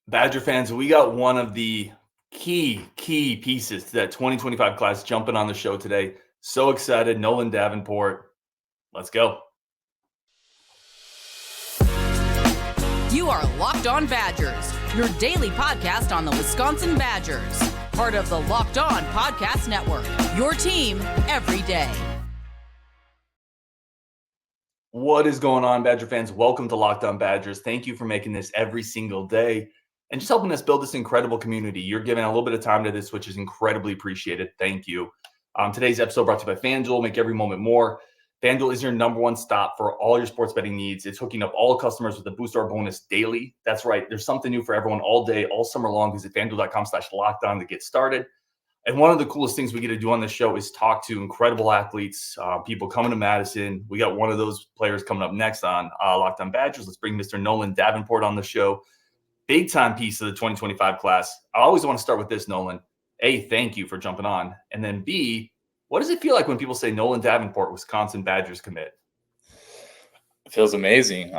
Badger fans, we got one of the key pieces to that 2025 class jumping on the show today. So excited. Nolan Davenport. Let's go. You are Locked On Badgers, your daily podcast on the Wisconsin Badgers. Part of the Locked On Podcast Network, your team every day. What is going on, Badger fans? Welcome to Locked On Badgers. Thank you for making this every single day and just helping us build this incredible community. You're giving a little bit of time to this, which is incredibly appreciated. Thank you. Today's episode brought to you by FanDuel. Make every moment more. FanDuel is your number one stop for all your sports betting needs. It's hooking up all customers with a booster bonus daily. That's right. There's something new for everyone all day, all summer long. Visit FanDuel.com/lockedon to get started. And one of the coolest things we get to do on this show is talk to incredible athletes, people coming to Madison. We got one of those players coming up next on Locked On Badgers. Let's bring Mr. Nolan Davenport on the show. Big time piece of the 2025 class. I always want to start with this, Nolan. A, thank you for jumping on. And then B, what does it feel like when people say Nolan Davenport, Wisconsin Badgers commit? It feels amazing.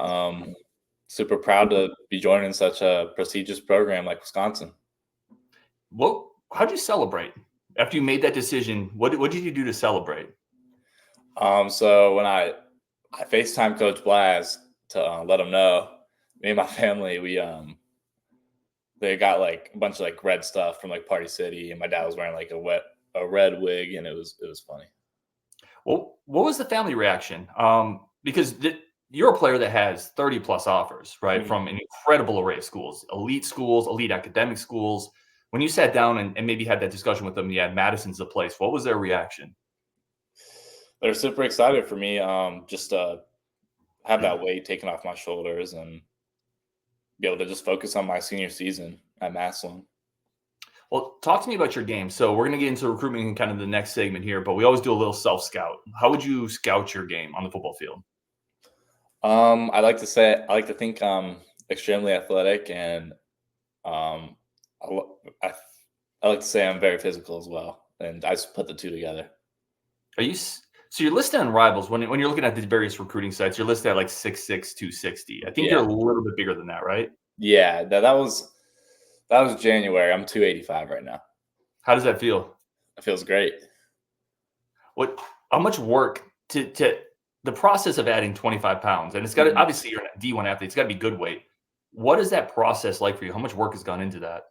Super proud to be joining such a prestigious program like Wisconsin. How'd you celebrate after you made that decision? What did you do to celebrate? So when I FaceTime Coach Blase to let him know, me and my family, they got like a bunch of like red stuff from like Party City, and my dad was wearing like a red wig, and it was funny. Well, what was the family reaction? Because you're a player that has 30 plus offers, right? Mm-hmm. From an incredible array of schools, elite academic schools. When you sat down and maybe had that discussion with them, Madison's the place. What was their reaction? They're super excited for me, just to have that weight taken off my shoulders and be able to just focus on my senior season at Madison. Well, talk to me about your game. So we're going to get into recruitment in kind of the next segment here, but we always do a little self-scout. How would you scout your game on the football field? I like to think I'm extremely athletic, and I like to say I'm very physical as well, and I just put the two together. So you're listed on Rivals when you're looking at the various recruiting sites. You're listed at like 6'6", 260. I think you're a little bit bigger than that, right? Yeah, that was January. I'm 285 right now. How does that feel? It feels great. How much work to the process of adding 25 pounds? And it's got to, obviously you're a D1 athlete. It's got to be good weight. What is that process like for you? How much work has gone into that?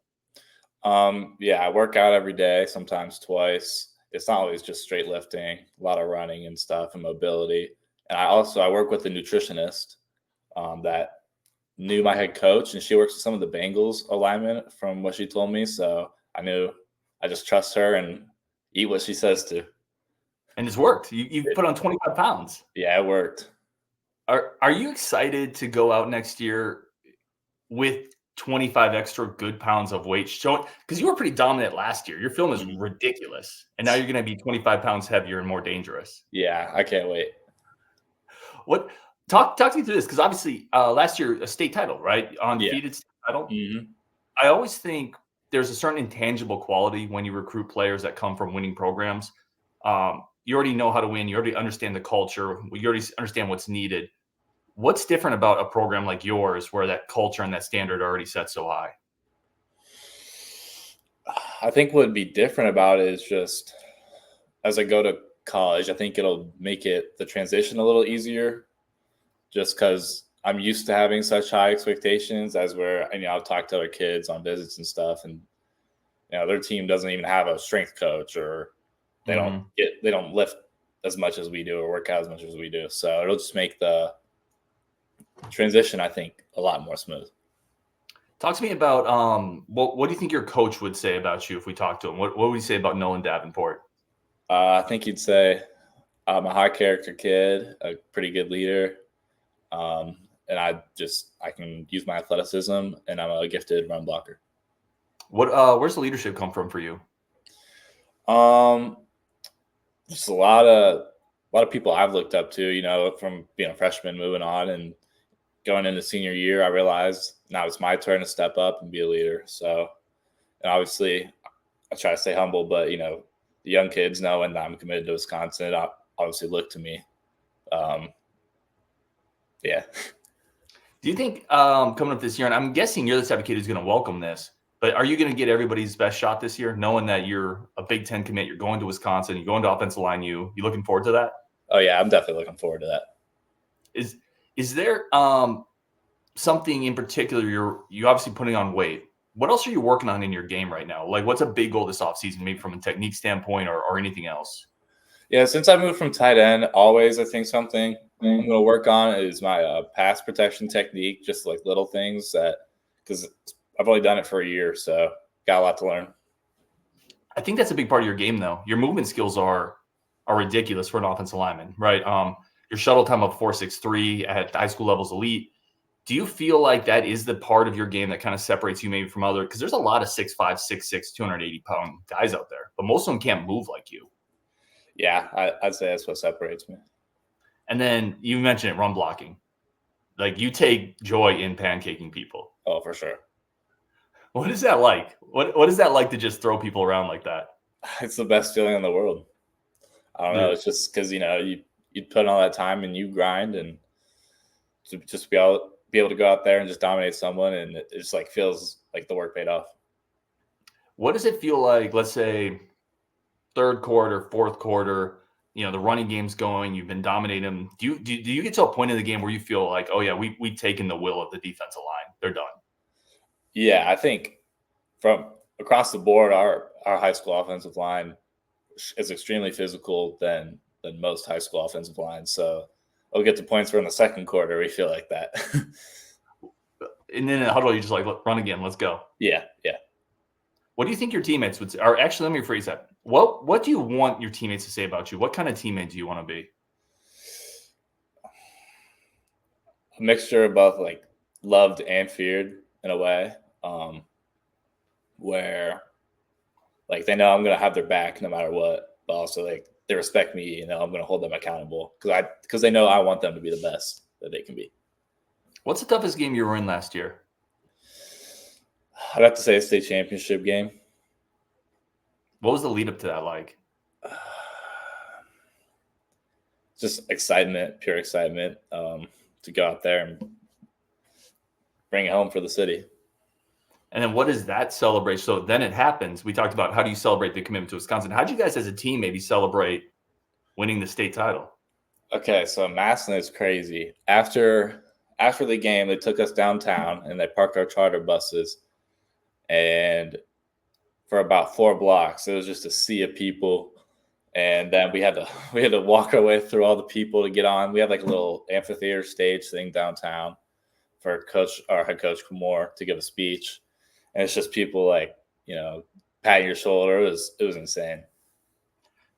I work out every day, sometimes twice. It's not always just straight lifting, a lot of running and stuff and mobility. And I work with a nutritionist that knew my head coach, and she works with some of the Bengals alignment from what she told me. So I knew I just trust her and eat what she says to. And it's worked. You put on 25 pounds. Yeah, it worked. Are you excited to go out next year with 25 extra good pounds of weight showing? Because you were pretty dominant last year. Your film is ridiculous. And now you're going to be 25 pounds heavier and more dangerous. Yeah, I can't wait. Talk to me through this, because obviously last year, a state title, right? Undefeated state title. Mm-hmm. I always think there's a certain intangible quality when you recruit players that come from winning programs. You already know how to win. You already understand the culture. You already understand what's needed. What's different about a program like yours where that culture and that standard are already set so high? I think what would be different about it is just as I go to college, I think it'll make the transition a little easier, just because I'm used to having such high expectations I've talked to other kids on visits and stuff, and their team doesn't even have a strength coach, or they don't lift as much as we do or work out as much as we do. So it'll just make the transition, I think, a lot more smooth. Talk to me about what do you think your coach would say about you if we talked to him? What would he say about Nolan Davenport? I think he'd say I'm a high character kid, a pretty good leader, and I can use my athleticism, and I'm a gifted run blocker. Where's the leadership come from for you? Just a lot of people I've looked up to, from being a freshman moving on and going into senior year. I realized now it's my turn to step up and be a leader. So, and obviously I try to stay humble, but the young kids knowing that I'm committed to Wisconsin, obviously look to me. Yeah. Do you think coming up this year, and I'm guessing you're the type of kid who's going to welcome this, but are you going to get everybody's best shot this year, knowing that you're a Big Ten commit, you're going to Wisconsin, you're going to offensive line U? You looking forward to that? Oh yeah, I'm definitely looking forward to that. Is there something in particular you obviously putting on weight? What else are you working on in your game right now? Like, what's a big goal this offseason, maybe from a technique standpoint or anything else? Yeah, since I moved from tight end, always I think something I'm going to work on is my pass protection technique, just like little things because I've only done it for a year, so got a lot to learn. I think that's a big part of your game, though. Your movement skills are ridiculous for an offensive lineman, right? Your shuttle time of 4.63 at high school level is elite. Do you feel like that is the part of your game that kind of separates you maybe from other? Because there's a lot of 6'5", 6'6", 280-pound guys out there, but most of them can't move like you. Yeah, I'd say that's what separates me. And then you mentioned it, run blocking. Like, you take joy in pancaking people. Oh, for sure. What is that like? What is that like to just throw people around like that? It's the best feeling in the world. I don't know. It's just because, you put in all that time and you grind, and to just be able to go out there and just dominate someone, and it just like feels like the work paid off. What does it feel like, let's say, third quarter, fourth quarter, the running game's going, you've been dominating them. Do you get to a point in the game where you feel like, oh yeah, we've taken the will of the defensive line, they're done? Yeah, I think from across the board, our high school offensive line is extremely physical than most high school offensive lines. So we'll get to points where in the second quarter we feel like that. And then in the huddle, you just like, run again, let's go. Yeah. What do you think your teammates would say? Or actually, let me rephrase that. What do you want your teammates to say about you? What kind of teammate do you want to be? A mixture of both, like, loved and feared in a way, where like they know I'm going to have their back no matter what, but also like they respect me. I'm going to hold them accountable because they know I want them to be the best that they can be. What's the toughest game you were in last year? I'd have to say a state championship game. What was the lead up to that like? Just excitement, pure excitement, to go out there and bring it home for the city. And then what is that celebration? So then it happens. We talked about how do you celebrate the commitment to Wisconsin? How do you guys as a team maybe celebrate winning the state title? Okay, so Madison is crazy. After the game, they took us downtown and they parked our charter buses. And for about 4 blocks, it was just a sea of people. And then we had to walk our way through all the people to get on. We had like a little amphitheater stage thing downtown for our head coach Kumor to give a speech. And it's just people like, patting your shoulder. It was insane.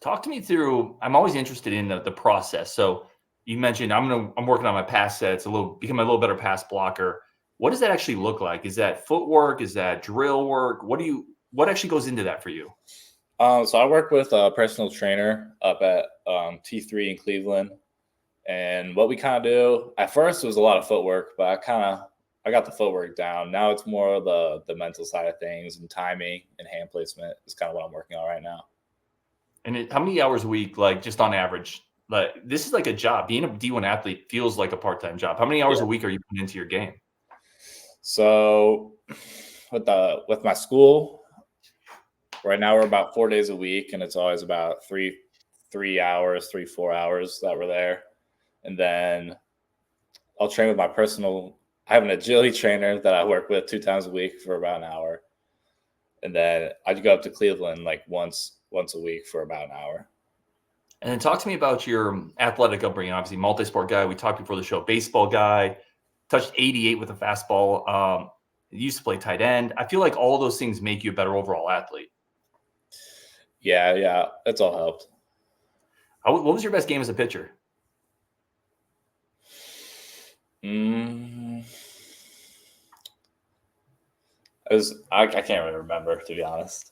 Talk to me through. I'm always interested in the process. So you mentioned I'm working on my pass sets, become a little better pass blocker. What does that actually look like? Is that footwork? Is that drill work? What actually goes into that for you? So I work with a personal trainer up at T3 in Cleveland. And what we kind of do, at first it was a lot of footwork, but I got the footwork down. Now it's more of the mental side of things, and timing and hand placement is kind of what I'm working on right now. And how many hours a week, like just on average? Like, this is like a job. Being a D1 athlete feels like a part-time job. How many hours a week are you putting into your game? So with my school, right now we're about 4 days a week, and it's always about 4 hours that we're there. And then I'll train with my I have an agility trainer that I work with 2 times a week for about an hour. And then I'd go up to Cleveland like once a week for about an hour. And then talk to me about your athletic upbringing. Obviously, multi-sport guy. We talked before the show, baseball guy, touched 88 with a fastball. Used to play tight end. I feel like all those things make you a better overall athlete. Yeah, that's all helped. What was your best game as a pitcher? I can't really remember, to be honest.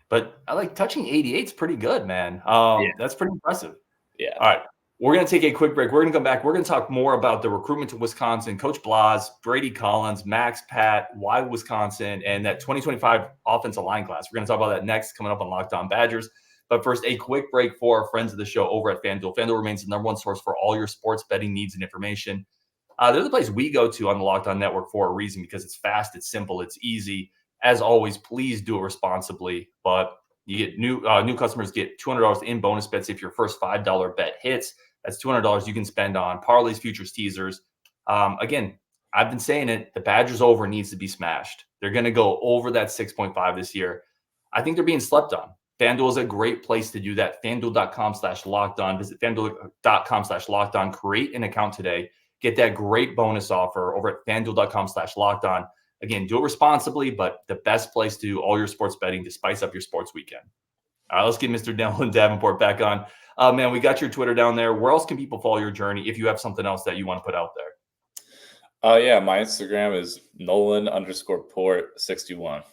But I like touching 88 is pretty good, man. That's pretty impressive. Yeah. All right. We're going to take a quick break. We're going to come back. We're going to talk more about the recruitment to Wisconsin, Coach Blase, Brady Collins, Max, Pat, why Wisconsin, and that 2025 offensive line class. We're going to talk about that next, coming up on Locked On Badgers. But first, a quick break for our friends of the show over at FanDuel. FanDuel remains the #1 source for all your sports betting needs and information. They're the place we go to on the Locked On Network for a reason, because it's fast, it's simple, it's easy. As always, please do it responsibly. But you get new customers get $200 in bonus bets if your first $5 bet hits. That's $200 you can spend on parlays, futures, teasers. Again, I've been saying it. The Badgers over needs to be smashed. They're going to go over that 6.5 this year. I think they're being slept on. FanDuel is a great place to do that. FanDuel.com/lockedon. Visit FanDuel.com/lockedon. Create an account today. Get that great bonus offer over at FanDuel.com/lockedon. Again, do it responsibly, but the best place to do all your sports betting to spice up your sports weekend. All right, let's get Mr. Nolan Davenport back on. Man, we got your Twitter down there. Where else can people follow your journey if you have something else that you want to put out there? Yeah, my Instagram is Nolan_Port61.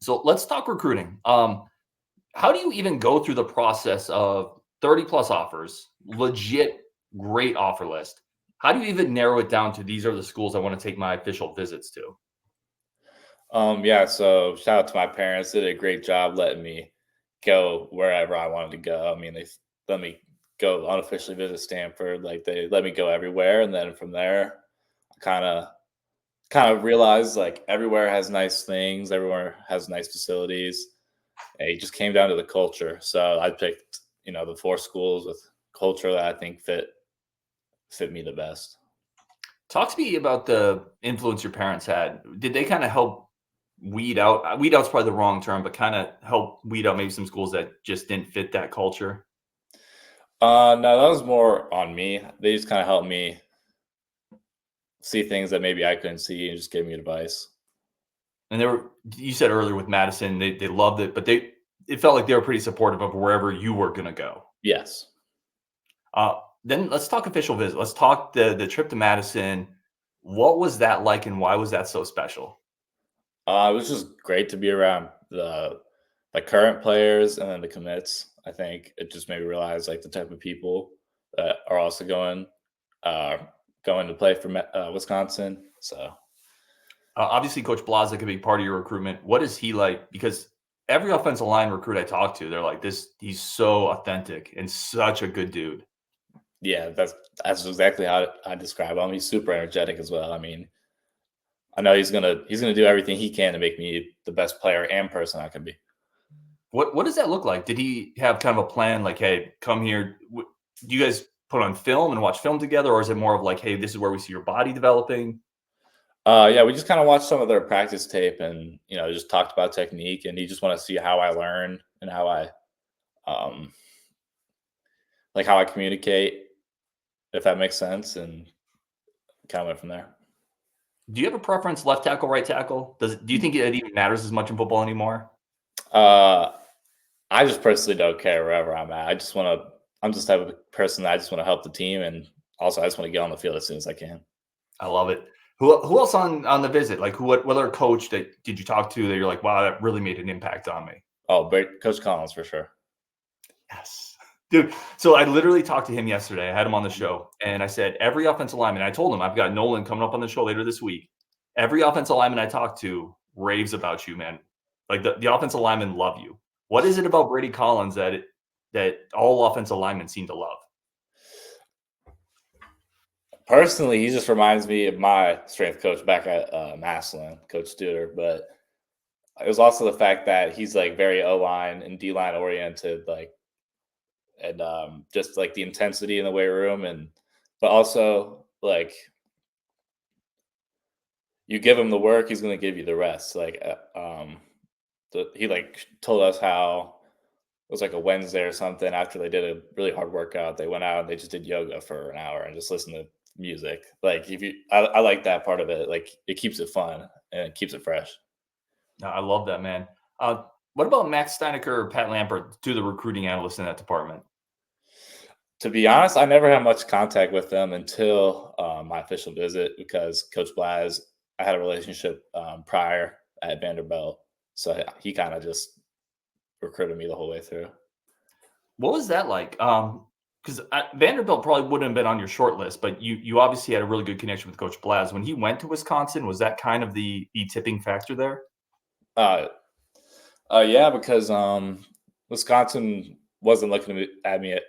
So let's talk recruiting. How do you even go through the process of 30 plus offers, legit great offer list? How do you even narrow it down to these are the schools I want to take my official visits to? Yeah, so shout out to my parents. They did a great job letting me go wherever I wanted to go. I mean, they let me go unofficially visit Stanford. Like, they let me go everywhere. And then from there, I kind of realized like everywhere has nice things, everywhere has nice facilities. And it just came down to the culture. So I picked, the 4 schools with culture that I think fit me the best. Talk to me about the influence your parents had. Did they kind of help weed out's probably the wrong term, but kind of help weed out maybe some schools that just didn't fit that culture? No, that was more on me. They just kind of helped me see things that maybe I couldn't see and just gave me advice. And you said earlier with Madison, they loved it, but it felt like they were pretty supportive of wherever you were going to go. Yes. Then let's talk official visit. Let's talk the trip to Madison. What was that like, and why was that so special? It was just great to be around the current players and then the commits. I think it just made me realize like the type of people that are also going to play for Wisconsin. So obviously, Coach Blazek could be part of your recruitment. What is he like? Because every offensive line recruit I talk to, they're like, he's so authentic and such a good dude. Yeah, that's exactly how I describe him. He's super energetic as well. I mean, I know he's gonna do everything he can to make me the best player and person I can be. What does that look like? Did he have kind of a plan like, hey, come here? Do you guys put on film and watch film together, or is it more of like, hey, this is where we see your body developing? Yeah, we just kind of watched some of their practice tape and just talked about technique, and he just wanted to see how I learn and how I how I communicate, if that makes sense, and kind of went from there. Do you have a preference, left tackle, right tackle? Do you think it even matters as much in football anymore? I just personally don't care wherever I'm at. I'm just the type of person that I just want to help the team, and also I just want to get on the field as soon as I can. I love it. Who else on the visit? Like what other coach did you talk to that you're like, wow, that really made an impact on me? Oh, Coach Collins for sure. Yes. Dude, so I literally talked to him yesterday. I had him on the show, and I said, every offensive lineman, I told him I've got Nolan coming up on the show later this week. Every offensive lineman I talk to raves about you, man. Like the offensive linemen love you. What is it about Brady Collins that all offensive linemen seem to love? Personally, he just reminds me of my strength coach back at Madison, Coach Steiner. But it was also the fact that he's like very O-line and D-line oriented, and just like the intensity in the weight room, but also like you give him the work, he's going to give you the rest. He told us how it was like a Wednesday or something after they did a really hard workout. They went out and they just did yoga for an hour and just listened to music. Like I like that part of it. Like it keeps it fun and it keeps it fresh. I love that, man. What about Max Steiner or Pat Lampert, two of the recruiting analysts in that department? To be honest, I never had much contact with them until my official visit because Coach Blase, I had a relationship prior at Vanderbilt. So he kind of just recruited me the whole way through. What was that like? Because Vanderbilt probably wouldn't have been on your short list, but you obviously had a really good connection with Coach Blase. When he went to Wisconsin, was that kind of the tipping factor there? Yeah, because Wisconsin wasn't looking at me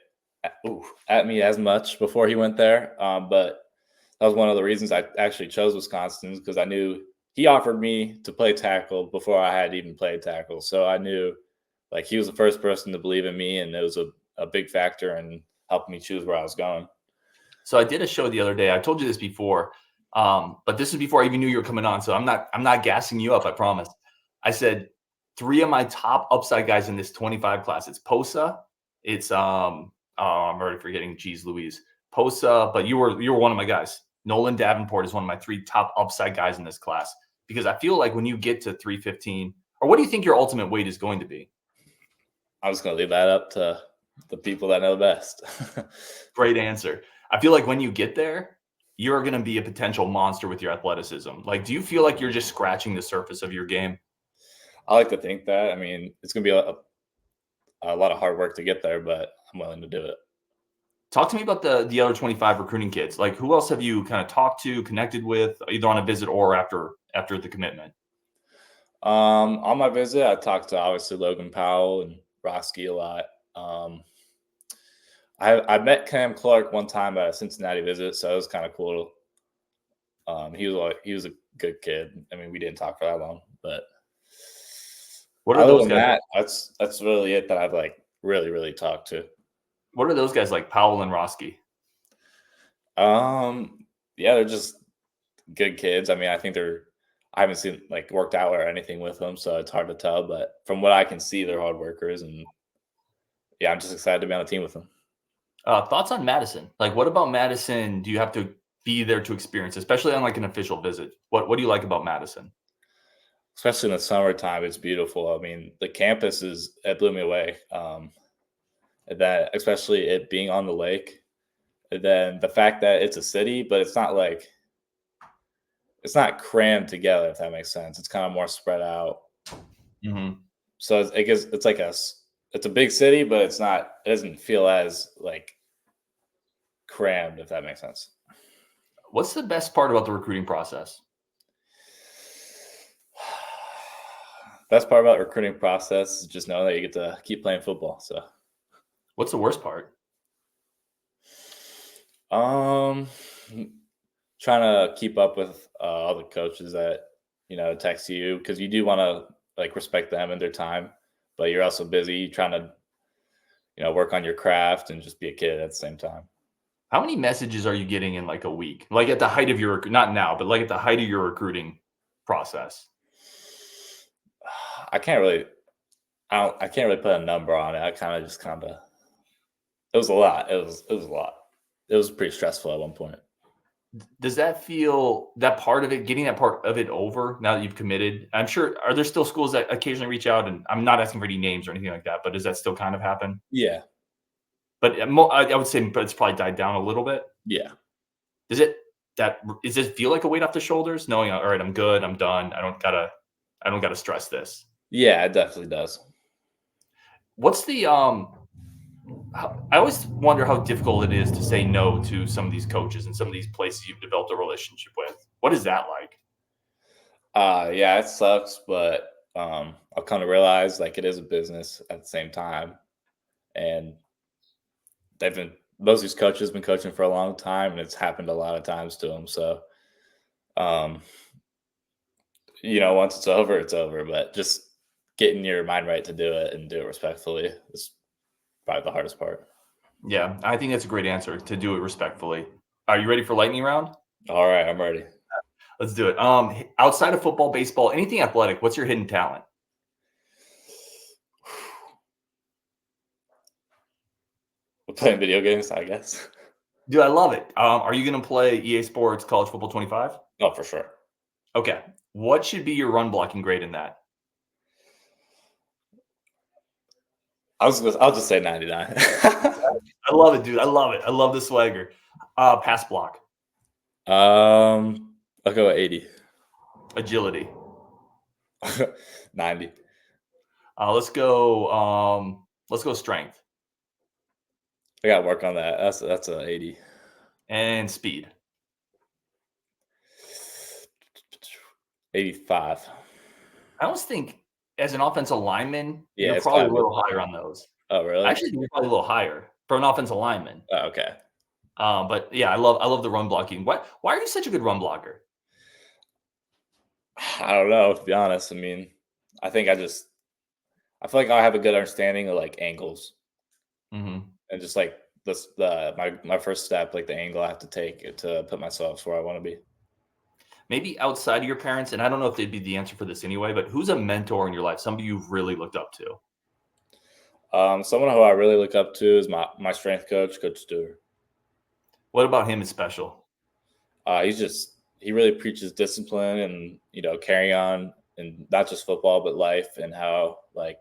as much before he went there. But was one of the reasons I actually chose Wisconsin, because I knew he offered me to play tackle before I had even played tackle. So I knew like he was the first person to believe in me, and it was a big factor in helping me choose where I was going. So I did a show the other day. I told you this before, but this is before I even knew you were coming on. So I'm not gassing you up. I promise. I said 3 of my top upside guys in this 25 class. It's Posa. It's I'm already forgetting. Geez, Louise. Posa, but you were one of my guys. Nolan Davenport is one of my 3 top upside guys in this class, because I feel like when you get to 315, or what do you think your ultimate weight is going to be? I was going to leave that up to the people that know best. Great answer. I feel like when you get there, you're going to be a potential monster with your athleticism. Like, do you feel like you're just scratching the surface of your game? I like to think that. I mean, it's going to be a lot of hard work to get there, but I'm willing to do it. Talk to me about the other 25 recruiting kids. Like, who else have you kind of talked to, connected with, either on a visit or after the commitment? On my visit, I talked to obviously Logan Powell and Roski a lot. I met Cam Clark one time at a Cincinnati visit, so it was kind of cool. He was a good kid. I mean, we didn't talk for that long, but what are those guys? That's really it that I've like really talked to. What are those guys like, Powell and Roski? Yeah, they're just good kids. I mean, I haven't seen like worked out or anything with them, so it's hard to tell. But from what I can see, they're hard workers, and yeah, I'm just excited to be on the team with them. Thoughts on Madison? Like, what about Madison do you have to be there to experience, especially on like an official visit? What do you like about Madison? Especially in the summertime, it's beautiful. I mean, the campus it blew me away. That especially it being on the lake, and then the fact that it's a city, but it's not crammed together, if that makes sense. It's kind of more spread out. Mm-hmm. So it's a big city, but it doesn't feel as like crammed, if that makes sense. What's the best part about the recruiting process? Best part about recruiting process is just knowing that you get to keep playing football. So what's the worst part? Trying to keep up with all the coaches that, text you, because you do want to like respect them and their time, but you're also busy trying to, work on your craft and just be a kid at the same time. How many messages are you getting in like a week? Like at the height of your, not now, but like at the height of your recruiting process? I can't really put a number on it. It was a lot. It was a lot. It was pretty stressful at one point. Does that feel that part of it, getting that part of it over now that you've committed? I'm sure, are there still schools that occasionally reach out? And I'm not asking for any names or anything like that, but does that still kind of happen? Yeah. But I would say it's probably died down a little bit. Yeah. Does it feel like a weight off the shoulders, knowing, all right, I'm good, I'm done, I don't gotta stress this? Yeah, it definitely does. What's the I always wonder how difficult it is to say no to some of these coaches and some of these places you've developed a relationship with. What is that like? Yeah, it sucks, but I've come to realize like it is a business at the same time, and most of these coaches have been coaching for a long time, and it's happened a lot of times to them. So, once it's over, but just getting your mind right to do it and do it respectfully is probably the hardest part. Yeah, I think that's a great answer, to do it respectfully. Are you ready for lightning round? All right, I'm ready. Let's do it. Outside of football, baseball, anything athletic, what's your hidden talent? Playing video games, I guess. Dude, I love it. Are you going to play EA Sports College Football 25? Oh, for sure. Okay. What should be your run blocking grade in that? I'll just say 99. I love it, dude. I love it. I love the swagger. Pass block. I'll go with 80. Agility. 90. Let's go strength. I got to work on that. That's a 80. And speed. 85. I always think as an offensive lineman, Yeah, you're probably a little higher on those. Oh, really? Actually, you're probably a little higher for an offensive lineman. Oh, okay. But yeah, I love the run blocking. Why are you such a good run blocker? I don't know, to be honest. I mean, I think I feel like I have a good understanding of like angles Mm-hmm. and just like my first step, like the angle I have to take to put myself where I want to be. Maybe outside of your parents, and I don't know if they'd be the answer for this anyway, but who's a mentor in your life? Somebody you've really looked up to? Someone who I really look up to is my strength coach, Coach Stewart. What about him is special? He really preaches discipline and carry on, and not just football but life, and how like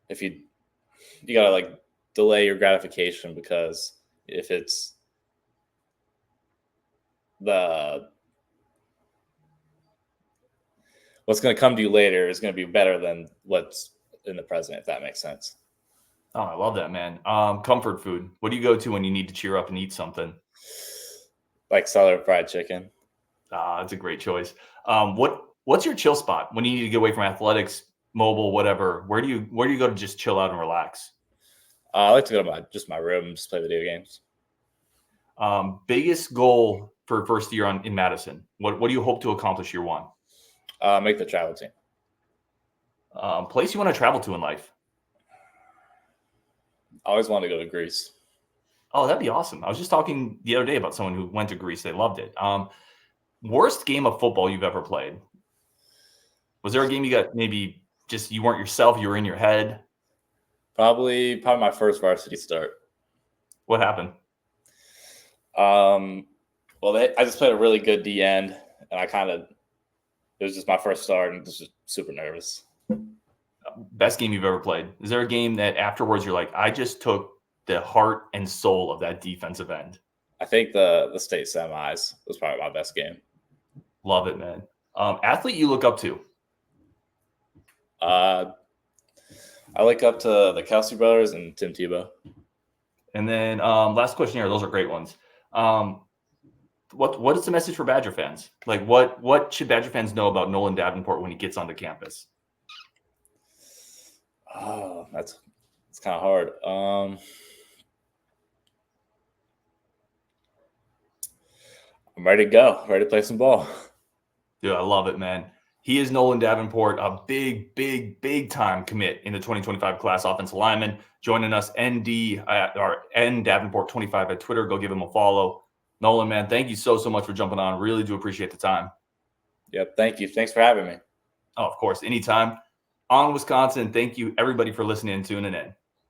if you gotta like delay your gratification, because if it's the what's going to come to you later is going to be better than what's in the present, if that makes sense. Oh, I love that, man. Comfort food. What do you go to when you need to cheer up and eat something? Like Southern fried chicken. That's a great choice. What's your chill spot when you need to get away from athletics, mobile, whatever? Where do you go to just chill out and relax? I like to go to my room and just play video games. Biggest goal for first year in Madison. What do you hope to accomplish year one? Make the travel team. Place you want to travel to in life? I always wanted to go to Greece. Oh, that'd be awesome. I was just talking the other day about someone who went to Greece. They loved it. Worst game of football you've ever played? Was there a game you got maybe just you weren't yourself, you were in your head? Probably my first varsity start. What happened? I just played a really good D end, and it was just my first start, and just super nervous. Best game you've ever played? Is there a game that afterwards you're like, I just took the heart and soul of that defensive end? I think the state semis was probably my best game. Love it, man. Athlete you look up to? I look up to the Kelsey brothers and Tim Tebow. And then last question here. Those are great ones. What is the message for Badger fans? Like what should Badger fans know about Nolan Davenport when he gets onto campus? Oh, it's kind of hard. I'm ready to go. Ready to play some ball. Dude, I love it, man. He is Nolan Davenport, a big time commit in the 2025 class, offensive lineman. Joining us, N Davenport 25 at Twitter. Go give him a follow. Nolan, man, thank you so much for jumping on. Really do appreciate the time. Yep, thank you. Thanks for having me. Oh, of course, anytime. On Wisconsin, thank you everybody for listening and tuning in.